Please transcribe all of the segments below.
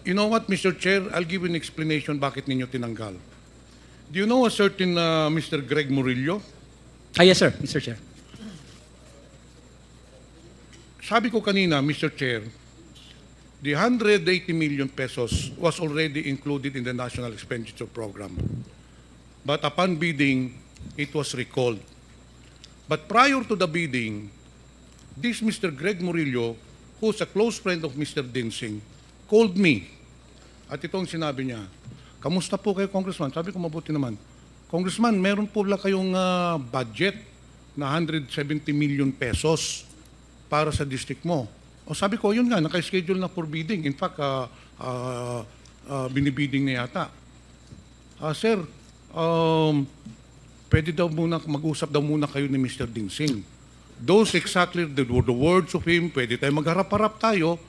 You know what, Mr. Chair? I'll give you an explanation bakit ninyo tinanggal. Do you know a certain Mr. Greg Murillo? Yes, sir, Mr. Chair. Sabi ko kanina, Mr. Chair, the 180 million pesos was already included in the National Expenditure Program. But upon bidding, it was recalled. But prior to the bidding, this Mr. Greg Murillo, who's a close friend of Mr. Dinsing, called me. At itong sinabi niya, kamusta po kayo, Congressman? Sabi ko, mabuti naman. Congressman, meron po lang kayong budget na 170 million pesos para sa district mo. O sabi ko, yun nga, naka-schedule na for bidding. In fact, binibidding na yata. Sir, pwede daw muna, mag-usap daw muna kayo ni Mr. Dinsing. Those exactly the words of him, pwede tayo magharap-harap tayo,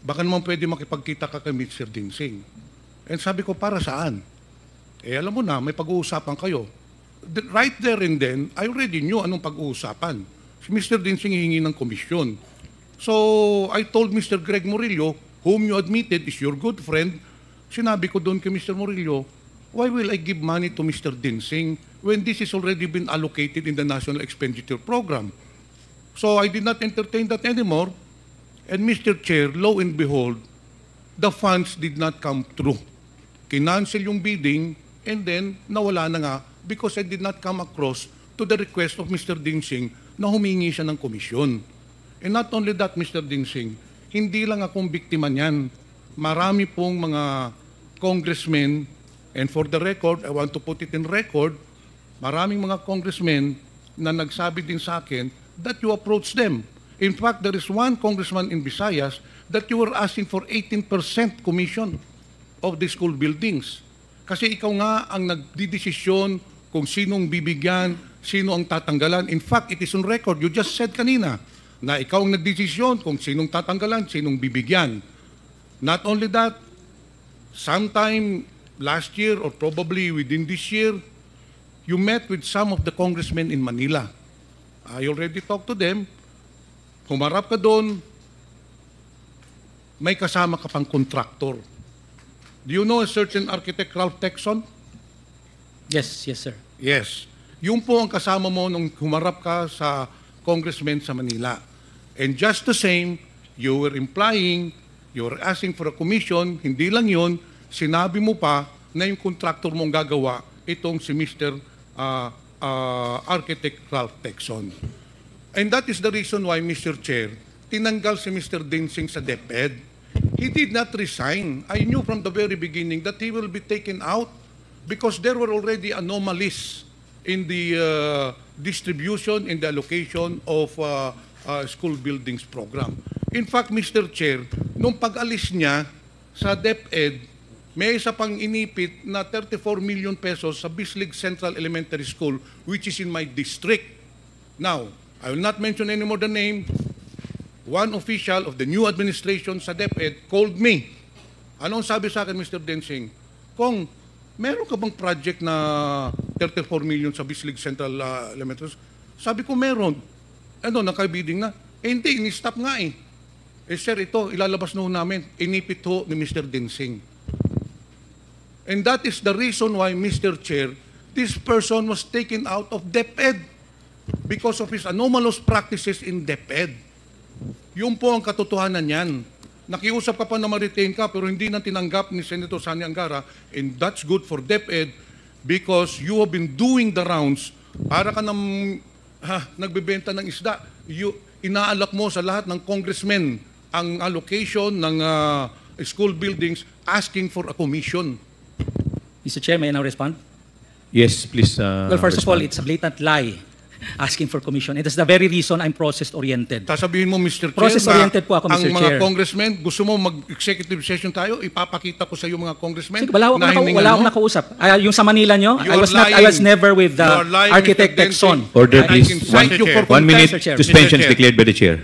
baka naman pwede makipagkita ka kay Mr. Dinsing. And sabi ko, para saan? Alam mo na, may pag-uusapan kayo. Right there and then, I already knew anong pag-uusapan. Si Mr. Dinsing hihingi ng komisyon. So, I told Mr. Greg Murillo, whom you admitted is your good friend, sinabi ko doon kay Mr. Murillo, why will I give money to Mr. Dinsing when this has already been allocated in the National Expenditure Program? So, I did not entertain that anymore. And Mr. Chair, lo and behold, the funds did not come through. Kinancel yung bidding, and then nawala na nga because I did not come across to the request of Mr. Dinsing na humingi siya ng komisyon. And not only that, Mr. Dinsing, hindi lang akong biktima niyan. Marami pong mga congressmen, and for the record, I want to put it in record, maraming mga congressmen na nagsabi din sa akin that you approach them. In fact, there is one congressman in Visayas that you were asking for 18% commission of the school buildings. Kasi ikaw nga ang nagdidesisyon kung sinong bibigyan, sino ang tatanggalan. In fact, it is on record. You just said kanina na ikaw ang nagdesisyon kung sinong tatanggalan, sinong bibigyan. Not only that, sometime last year or probably within this year, you met with some of the congressmen in Manila. I already talked to them. Humarap ka doon, may kasama ka pang contractor. Do you know a certain architect, Ralph Texon? Yes, yes, sir. Yes. Yung po ang kasama mo nung humarap ka sa congressman sa Manila. And just the same, you were implying, you were asking for a commission, hindi lang yun, sinabi mo pa na yung contractor mong gagawa, itong si Mr. Architect Ralph Texon. And that is the reason why, Mr. Chair, tinanggal si Mr. Dinsing sa DepEd. He did not resign. I knew from the very beginning that he will be taken out because there were already anomalies in the distribution and the allocation of school buildings program. In fact, Mr. Chair, nung pag-alis niya sa DepEd, may isa pang inipit na 34 million pesos sa Bislig Central Elementary School, which is in my district. Now, I will not mention anymore the name. One official of the new administration sa DepEd called me. Anong sabi sa akin, Mr. Dinsing? Kung meron ka bang project na 34 million sa Bislig Central Elementary School? Sabi ko, meron. Ano, nakabidding na? Hindi, in-stop nga eh. Sir, ito, ilalabas na ho namin. Inipit ho ni Mr. Dinsing. And that is the reason why, Mr. Chair, this person was taken out of DepEd because of his anomalous practices in DepEd. Yun po ang katotohanan niyan. Nakiusap ka pa na ma-retain ka pero hindi na tinanggap ni Senator Sani Angara, and that's good for DepEd because you have been doing the rounds para ka nang nagbebenta ng isda. Inaalok mo sa lahat ng congressmen ang allocation ng school buildings asking for a commission. Mr. Chair, may I now respond? Yes, please. Well, first of all, it's a blatant lie asking for commission. It is the very reason I'm process-oriented. Sasabihin mo, Mr. Chair, process-oriented po ako, Mr. ang mga Chair. congressmen, gusto mo mag-executive session tayo, ipapakita ko sa iyo mga congressmen. Sige, wala akong nakausap. Yung sa Manila nyo, I was never with the architect Texon. Order, please. 1 minute suspension is declared by the chair.